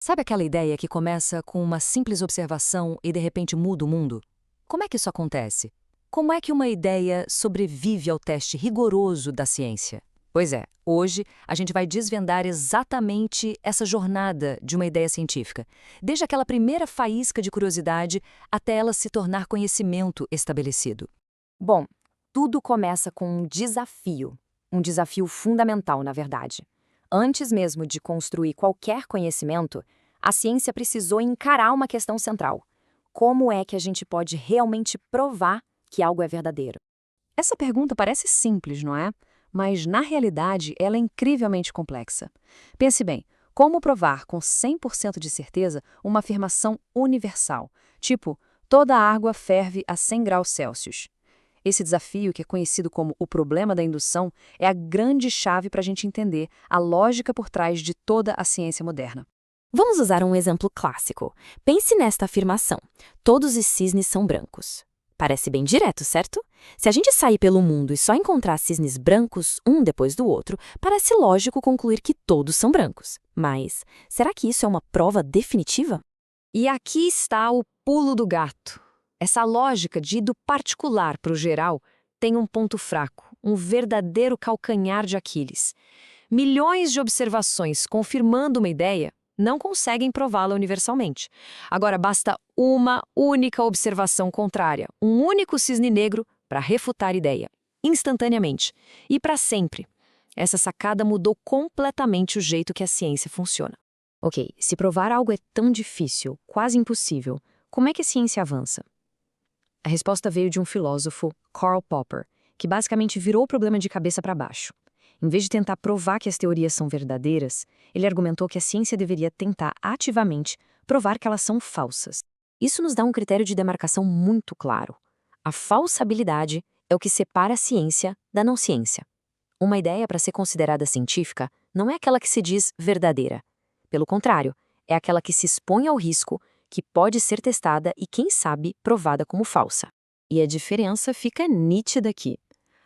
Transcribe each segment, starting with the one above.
Sabe aquela ideia que começa com uma simples observação e de repente muda o mundo? Como é que isso acontece? Como é que uma ideia sobrevive ao teste rigoroso da ciência? Pois é, hoje a gente vai desvendar exatamente essa jornada de uma ideia científica, desde aquela primeira faísca de curiosidade até ela se tornar conhecimento estabelecido. Bom, tudo começa com um desafio fundamental, na verdade. Antes mesmo de construir qualquer conhecimento, a ciência precisou encarar uma questão central: como é que a gente pode realmente provar que algo é verdadeiro? Essa pergunta parece simples, não é? Mas, na realidade, ela é incrivelmente complexa. Pense bem, como provar com 100% de certeza uma afirmação universal, tipo, toda a água ferve a 100 graus Celsius? Esse desafio, que é conhecido como o problema da indução, é a grande chave para a gente entender a lógica por trás de toda a ciência moderna. Vamos usar um exemplo clássico. Pense nesta afirmação: todos os cisnes são brancos. Parece bem direto, certo? Se a gente sair pelo mundo e só encontrar cisnes brancos, um depois do outro, parece lógico concluir que todos são brancos. Mas será que isso é uma prova definitiva? E aqui está o pulo do gato. Essa lógica de ir do particular para o geral tem um ponto fraco, um verdadeiro calcanhar de Aquiles. Milhões de observações confirmando uma ideia não conseguem prová-la universalmente. Agora, basta uma única observação contrária, um único cisne negro para refutar a ideia, instantaneamente e para sempre. Essa sacada mudou completamente o jeito que a ciência funciona. Ok, se provar algo é tão difícil, quase impossível, como é que a ciência avança? A resposta veio de um filósofo, Karl Popper, que basicamente virou o problema de cabeça para baixo. Em vez de tentar provar que as teorias são verdadeiras, ele argumentou que a ciência deveria tentar ativamente provar que elas são falsas. Isso nos dá um critério de demarcação muito claro. A falsabilidade é o que separa a ciência da não ciência. Uma ideia, para ser considerada científica, não é aquela que se diz verdadeira. Pelo contrário, é aquela que se expõe ao risco, que pode ser testada e, quem sabe, provada como falsa. E a diferença fica nítida aqui.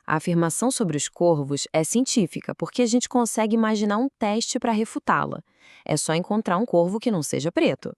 A afirmação sobre os corvos é científica porque a gente consegue imaginar um teste para refutá-la. É só encontrar um corvo que não seja preto.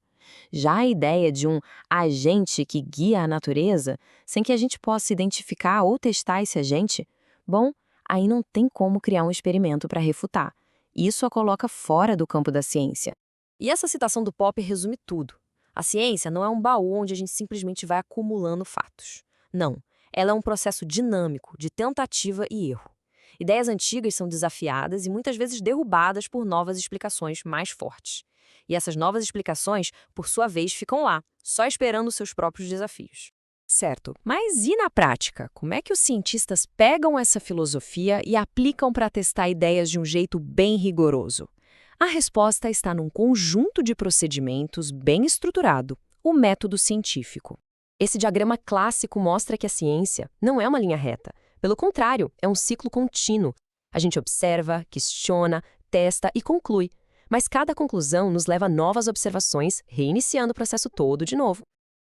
Já a ideia de um agente que guia a natureza, sem que a gente possa identificar ou testar esse agente, bom, aí não tem como criar um experimento para refutar. Isso a coloca fora do campo da ciência. E essa citação do Popper resume tudo. A ciência não é um baú onde a gente simplesmente vai acumulando fatos. Não. Ela é um processo dinâmico, de tentativa e erro. Ideias antigas são desafiadas e muitas vezes derrubadas por novas explicações mais fortes. E essas novas explicações, por sua vez, ficam lá, só esperando seus próprios desafios. Certo, mas e na prática? Como é que os cientistas pegam essa filosofia e aplicam para testar ideias de um jeito bem rigoroso? A resposta está num conjunto de procedimentos bem estruturado, o método científico. Esse diagrama clássico mostra que a ciência não é uma linha reta. Pelo contrário, é um ciclo contínuo. A gente observa, questiona, testa e conclui. Mas cada conclusão nos leva a novas observações, reiniciando o processo todo de novo.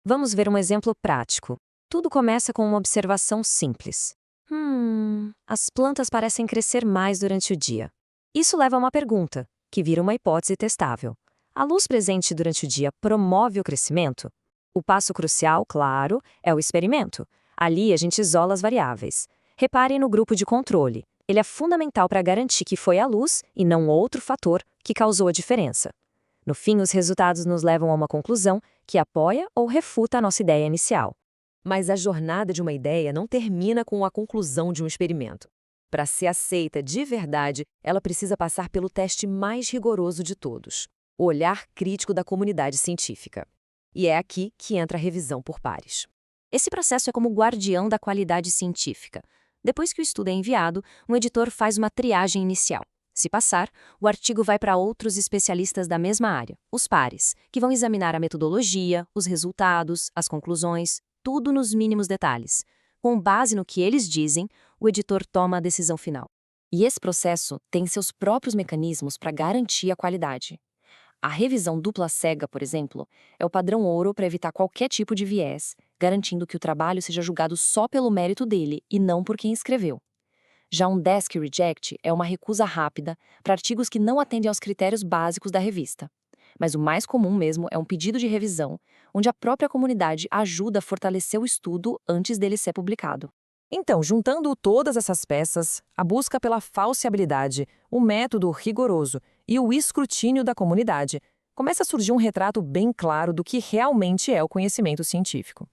Vamos ver um exemplo prático. Tudo começa com uma observação simples. As plantas parecem crescer mais durante o dia. Isso leva a uma pergunta, que vira uma hipótese testável. A luz presente durante o dia promove o crescimento? O passo crucial, claro, é o experimento. Ali a gente isola as variáveis. Reparem no grupo de controle. Ele é fundamental para garantir que foi a luz e não outro fator que causou a diferença. No fim, os resultados nos levam a uma conclusão que apoia ou refuta a nossa ideia inicial. Mas a jornada de uma ideia não termina com a conclusão de um experimento. Para ser aceita de verdade, ela precisa passar pelo teste mais rigoroso de todos, o olhar crítico da comunidade científica. E é aqui que entra a revisão por pares. Esse processo é como o guardião da qualidade científica. Depois que o estudo é enviado, um editor faz uma triagem inicial. Se passar, o artigo vai para outros especialistas da mesma área, os pares, que vão examinar a metodologia, os resultados, as conclusões, tudo nos mínimos detalhes. Com base no que eles dizem, o editor toma a decisão final. E esse processo tem seus próprios mecanismos para garantir a qualidade. A revisão dupla cega, por exemplo, é o padrão ouro para evitar qualquer tipo de viés, garantindo que o trabalho seja julgado só pelo mérito dele e não por quem escreveu. Já um desk reject é uma recusa rápida para artigos que não atendem aos critérios básicos da revista. Mas o mais comum mesmo é um pedido de revisão, onde a própria comunidade ajuda a fortalecer o estudo antes dele ser publicado. Então, juntando todas essas peças, a busca pela falseabilidade, o método rigoroso e o escrutínio da comunidade, começa a surgir um retrato bem claro do que realmente é o conhecimento científico.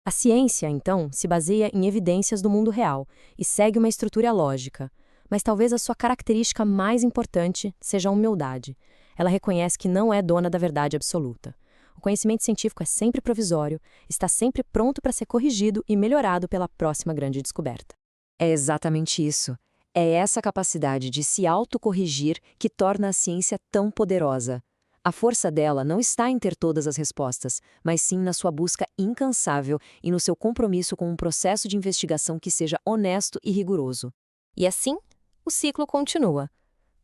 A ciência, então, se baseia em evidências do mundo real e segue uma estrutura lógica. Mas talvez a sua característica mais importante seja a humildade. Ela reconhece que não é dona da verdade absoluta. O conhecimento científico é sempre provisório, está sempre pronto para ser corrigido e melhorado pela próxima grande descoberta. É exatamente isso. É essa capacidade de se autocorrigir que torna a ciência tão poderosa. A força dela não está em ter todas as respostas, mas sim na sua busca incansável e no seu compromisso com um processo de investigação que seja honesto e rigoroso. E assim, o ciclo continua.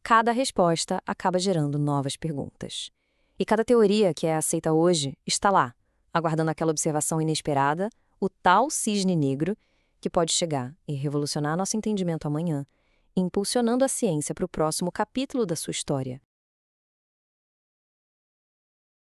Cada resposta acaba gerando novas perguntas. E cada teoria que é aceita hoje está lá, aguardando aquela observação inesperada, o tal cisne negro, que pode chegar e revolucionar nosso entendimento amanhã, impulsionando a ciência para o próximo capítulo da sua história.